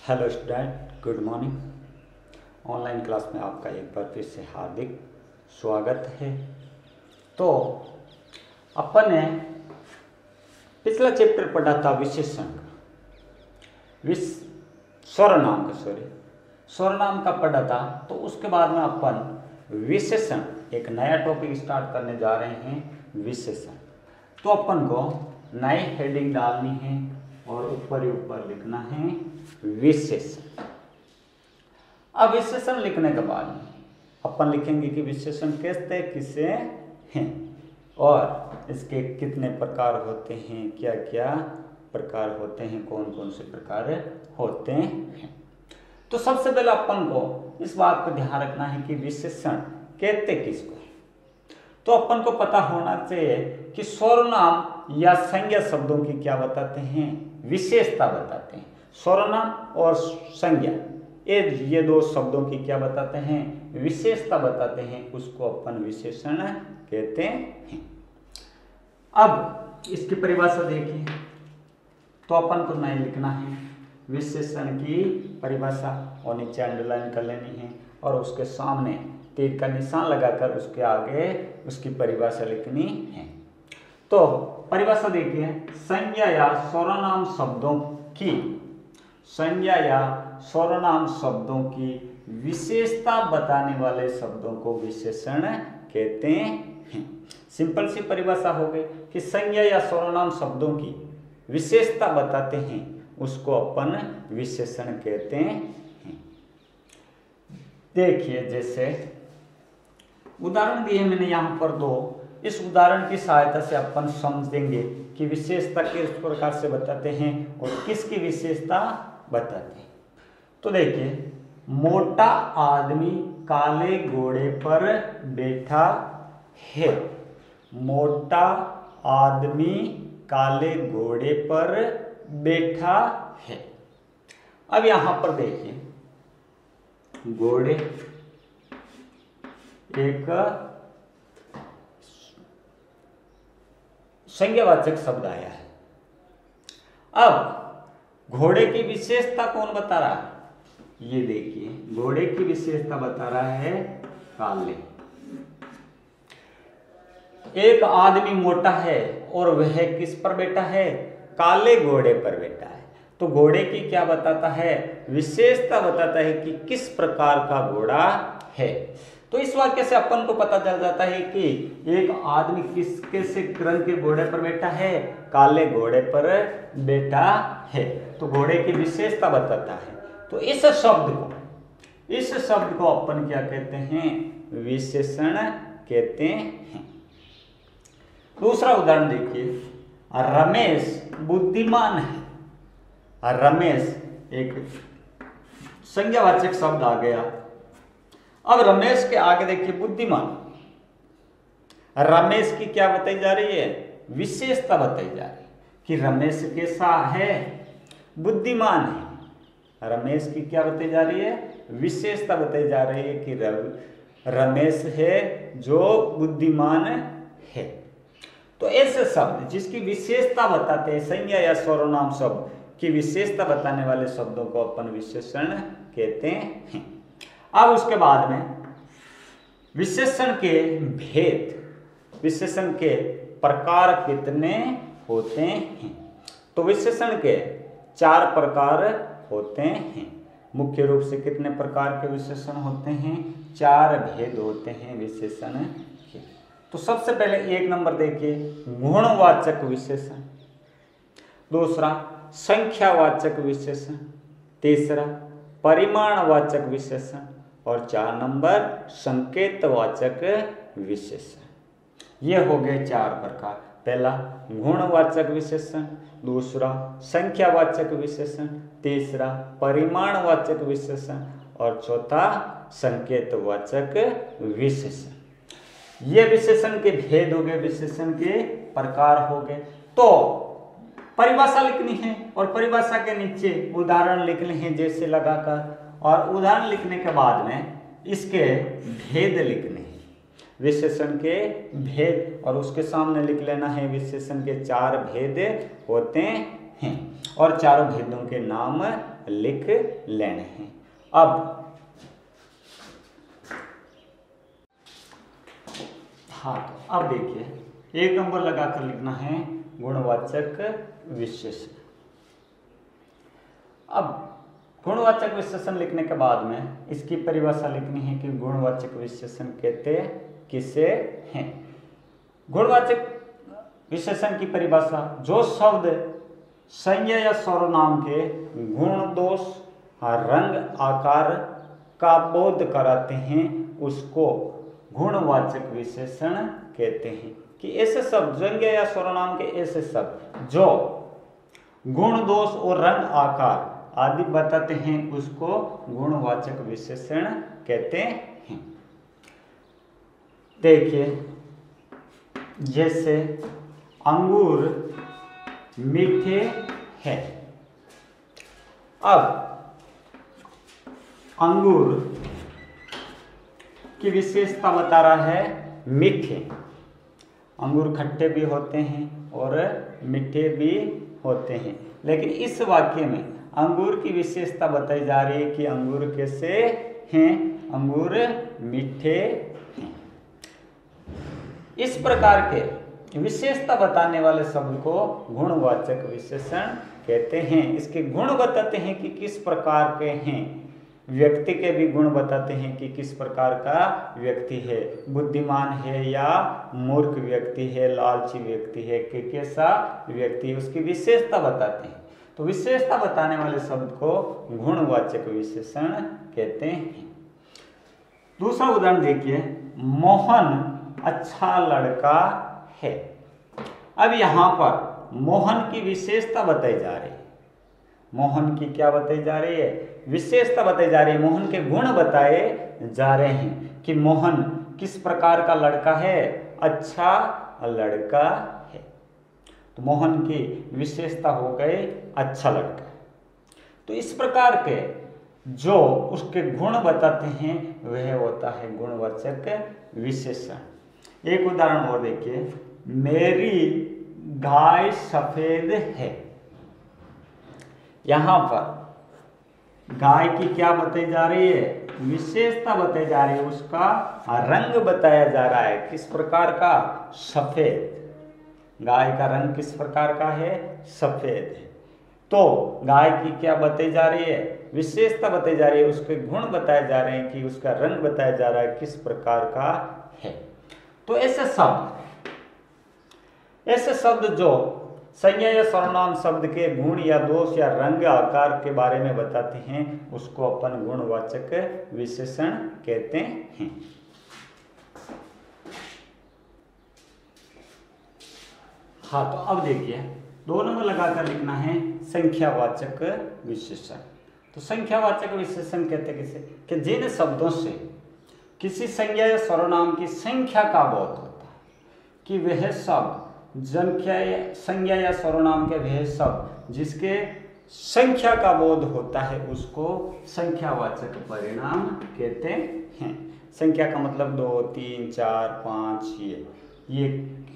Hello student, good morning. Online class में आपका एक बार फिर से हार्दिक स्वागत है। तो अपन ने पिछला चैप्टर पढ़ा था विशेषण का, सर्वनाम का पढ़ा था। तो उसके बाद में अपन विशेषण एक नया टॉपिक स्टार्ट करने जा रहे हैं, विशेषण। तो अपन को नई हेडिंग डालनी है और ऊपर ही ऊपर लिखना है विशेषण। अब विशेषण लिखने के बाद अपन लिखेंगे कि विशेषण किसे हैं और इसके कितने प्रकार होते हैं, क्या क्या प्रकार होते हैं, कौन कौन से प्रकार होते हैं। तो सबसे पहले अपन को इस बात को ध्यान रखना है कि विशेषण कहते किसको है। तो अपन को पता होना चाहिए कि सर्वनाम या संज्ञा शब्दों की क्या बताते हैं, विशेषता बताते हैं। सर्वनाम और संज्ञा ये दो शब्दों की क्या बताते हैं, विशेषता बताते हैं। उसको अपन विशेषण कहते हैं। अब इसकी परिभाषा देखिए, तो अपन को नहीं लिखना है विशेषण की परिभाषा और नीचे अंडरलाइन कर लेनी है और उसके सामने तीर का निशान लगाकर उसके आगे उसकी परिभाषा लिखनी है। तो परिभाषा देखिए, संज्ञा या सर्वनाम शब्दों की विशेषता बताने वाले शब्दों को विशेषण कहते हैं। सिंपल सी परिभाषा हो गई कि संज्ञा या सर्वनाम शब्दों की विशेषता बताते हैं, उसको अपन विशेषण कहते हैं। देखिए, जैसे उदाहरण दिए मैंने यहाँ पर दो। इस उदाहरण की सहायता से अपन समझेंगे कि विशेषता किस प्रकार से बताते हैं और किसकी विशेषता बताते हैं। तो देखिए, मोटा आदमी काले घोड़े पर बैठा है। मोटा आदमी काले घोड़े पर बैठा है। अब यहां पर देखिए, घोड़े एक संज्ञावाचक शब्द आया है। अब घोड़े की विशेषता कौन बता रहा है, ये देखिए, घोड़े की विशेषता बता रहा है काले। एक आदमी मोटा है और वह किस पर बैठा है, काले घोड़े पर बैठा है। तो घोड़े की क्या बताता है, विशेषता बताता है कि किस प्रकार का घोड़ा है। तो इस वाक्य से अपन को पता चल जाता है कि एक आदमी किस रंग के घोड़े पर बैठा है, काले घोड़े पर बैठा है। तो घोड़े की विशेषता बताता है। तो इस शब्द को अपन क्या कहते हैं, विशेषण कहते हैं। दूसरा उदाहरण देखिए, रमेश बुद्धिमान है। रमेश एक संज्ञावाचक शब्द आ गया। अब रमेश के आगे देखिए बुद्धिमान। रमेश की क्या बताई जा रही है, विशेषता बताई जा रही है कि रमेश कैसा है, बुद्धिमान है। रमेश की क्या बताई जा रही है, विशेषता बताई जा रही है कि रमेश है जो बुद्धिमान है। तो ऐसे शब्द जिसकी विशेषता बताते हैं, संज्ञा या सर्वनाम शब्द की विशेषता बताने वाले शब्दों को अपन विशेषण कहते हैं। अब उसके बाद में विशेषण के भेद, विशेषण के प्रकार कितने होते हैं। तो विशेषण के 4 प्रकार होते हैं। मुख्य रूप से कितने प्रकार के विशेषण होते हैं, 4 भेद होते हैं विशेषण के। तो सबसे पहले 1 नंबर देखिए, गुणवाचक विशेषण। दूसरा संख्यावाचक विशेषण। तीसरा परिमाणवाचक विशेषण और 4 नंबर संकेतवाचक विशेषण। ये हो गए 4 प्रकार। पहला गुणवाचक विशेषण, दूसरा संख्यावाचक विशेषण, तीसरा परिमाणवाचक विशेषण और चौथा संकेतवाचक विशेषण। ये विशेषण के भेद हो गए, विशेषण के प्रकार हो गए। तो परिभाषा लिखनी है और परिभाषा के नीचे उदाहरण लिखने हैं जैसे लगाकर, और उदाहरण लिखने के बाद में इसके भेद लिखने हैं, विशेषण के भेद, और उसके सामने लिख लेना है विशेषण के 4 भेद होते हैं। और चारों भेदों के नाम लिख लेने हैं। अब हाँ, तो अब देखिए 1 नंबर लगाकर लिखना है गुणवाचक विशेषण। अब गुणवाचक विशेषण लिखने के बाद में इसकी परिभाषा लिखनी है कि गुणवाचक विशेषण कहते किसे हैं। गुणवाचक विशेषण की परिभाषा, जो शब्द संज्ञा या सर्वनाम के गुण, दोष, रंग, आकार का बोध कराते हैं उसको गुणवाचक विशेषण कहते हैं। कि ऐसे शब्द, संज्ञा या सर्वनाम के ऐसे शब्द जो गुण, दोष और रंग, आकार आदि बताते हैं उसको गुणवाचक विशेषण कहते हैं। देखिए, जैसे अंगूर मीठे हैं। अब अंगूर की विशेषता बता रहा है मीठे। अंगूर खट्टे भी होते हैं और मीठे भी होते हैं, लेकिन इस वाक्य में अंगूर की विशेषता बताई जा रही है कि अंगूर कैसे हैं, अंगूर मीठे हैं। इस प्रकार के विशेषता बताने वाले शब्द को गुणवाचक विशेषण कहते हैं। इसके गुण बताते हैं कि किस प्रकार के हैं, व्यक्ति के भी गुण बताते हैं कि किस प्रकार का व्यक्ति है, बुद्धिमान है या मूर्ख व्यक्ति है, लालची व्यक्ति है, कि कैसा व्यक्ति है, उसकी विशेषता बताते हैं। तो विशेषता बताने वाले शब्द को गुणवाचक विशेषण कहते हैं। दूसरा उदाहरण देखिए, मोहन अच्छा लड़का है। अब यहां पर मोहन की विशेषता बताई जा रही है। मोहन की क्या बताई जा रही है? विशेषता बताई जा रही है। मोहन के गुण बताए जा रहे हैं कि मोहन किस प्रकार का लड़का है, अच्छा लड़का है। तो मोहन की विशेषता हो गई अच्छा लड़का। तो इस प्रकार के जो उसके गुण बताते हैं वह होता है गुणवाचक विशेषण। एक उदाहरण और देखिए, मेरी गाय सफेद है। यहां पर गाय की क्या बताई जा रही है? विशेषता बताई जा रही है, उसका रंग बताया जा रहा है। किस प्रकार का? सफेद। गाय का रंग किस प्रकार का है? सफेद है। तो गाय की क्या बताई जा रही है? विशेषता बताई जा रही है, उसके गुण बताए जा रहे हैं कि उसका रंग बताया जा रहा है किस प्रकार का है। तो ऐसे शब्द जो संज्ञा या सर्वनाम शब्द के गुण या दोष या रंग आकार के बारे में बताते हैं उसको अपन गुणवाचक विशेषण कहते हैं। हाँ, तो अब देखिए 2 नंबर लगाकर लिखना है संख्यावाचक विशेषण। तो संख्यावाचक विशेषण कहते किसे? कि जिन शब्दों से किसी संज्ञा या सर्वनाम की संख्या का बोध होता है, कि वह शब्द संज्ञा या सर्वनाम के वह शब्द जिसके संख्या का बोध होता है उसको संख्यावाचक परिणाम कहते हैं। संख्या का मतलब 2, 3, 4, 5 ये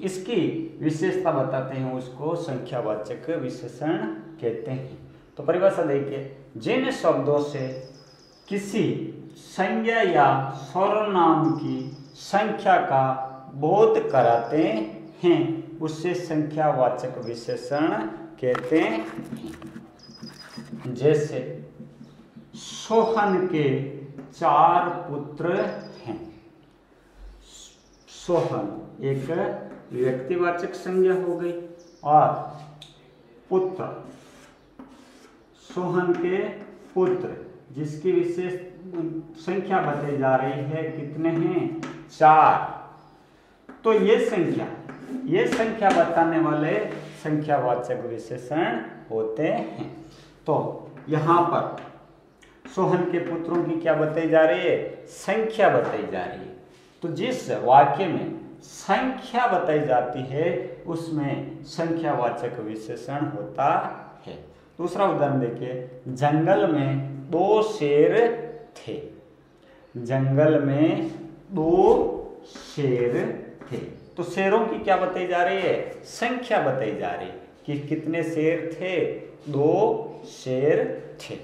इसकी विशेषता बताते हैं, उसको संख्यावाचक विशेषण कहते हैं। तो परिभाषा देखिए, जिन शब्दों से किसी संज्ञा या सर्वनाम की संख्या का बोध कराते हैं उससे संख्यावाचक विशेषण कहते हैं। जैसे सोहन के 4 पुत्र हैं। सोहन एक व्यक्तिवाचक संज्ञा हो गई और पुत्र, सोहन के पुत्र जिसकी विशेष संख्या बताई जा रही है, कितने हैं? 4। तो ये संख्या बताने वाले संख्यावाचक विशेषण होते हैं। तो यहाँ पर सोहन के पुत्रों की क्या बताई जा रही है? संख्या बताई जा रही है। तो जिस वाक्य में संख्या बताई जाती है उसमें संख्यावाचक विशेषण होता है। दूसरा उदाहरण देखिए, जंगल में 2 शेर थे। जंगल में 2 शेर थे। तो शेरों की क्या बताई जा रही है? संख्या बताई जा रही है। कि कितने शेर थे, 2 शेर थे।